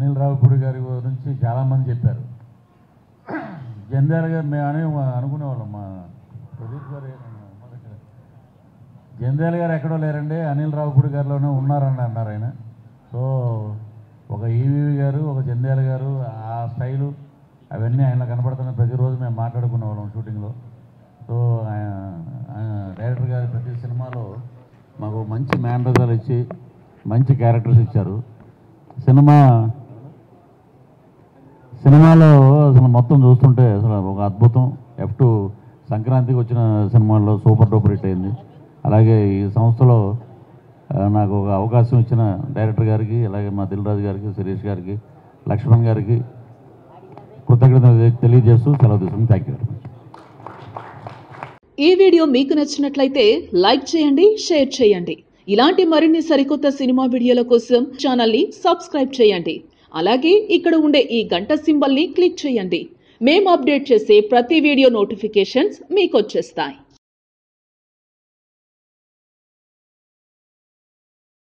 అనిల్ రావిపూడి గారి గురించి చాలామంది చెప్పారు. జంధ్యాల గారు మేము అనుకునేవాళ్ళం, మా ప్రదీప్ గారు జంధ్యాల గారు ఎక్కడో లేరండి, అనిల్ రావిపూడి గారిలోనే ఉన్నారని అన్నారు ఆయన. సో ఒక ఈవీవి గారు, ఒక జంధ్యాల గారు, ఆ స్టైలు అవన్నీ ఆయన కనపడుతున్న ప్రతిరోజు మేము మాట్లాడుకునేవాళ్ళం షూటింగ్లో. సో డైరెక్టర్ గారు ప్రతి సినిమాలో మాకు మంచి మేనరిజాలు ఇచ్చి మంచి క్యారెక్టర్స్ ఇచ్చారు. సినిమాలో అసలు మొత్తం చూస్తుంటే అసలు ఒక అద్భుతం. F2 సంక్రాంతికి వచ్చిన సినిమాల్లో సూపర్ డూపర్ హిట్ అయింది. అలాగే ఈ సంస్థలో నాకు ఒక అవకాశం ఇచ్చిన డైరెక్టర్ గారికి, అలాగే మా దిల్ రాజు గారికి, శిరీష్ గారికి, లక్ష్మణ్ గారికి కృతజ్ఞతలు తెలియజేస్తూ సెలవు తీసుకుని థ్యాంక్ యూ వెరీ మచ్. ఈ వీడియో మీకు నచ్చినట్లయితే లైక్ చేయండి, షేర్ చేయండి. ఇలాంటి మరిన్ని సరికొత్త సినిమా వీడియోల కోసం ఛానల్ని సబ్స్క్రైబ్ చేయండి. అలాగే ఇక్కడ ఉండే ఈ గంట సింబల్ని క్లిక్ చేయండి. మేము అప్డేట్ చేసే ప్రతి వీడియో నోటిఫికేషన్స్ మీకు వచ్చేస్తాయి.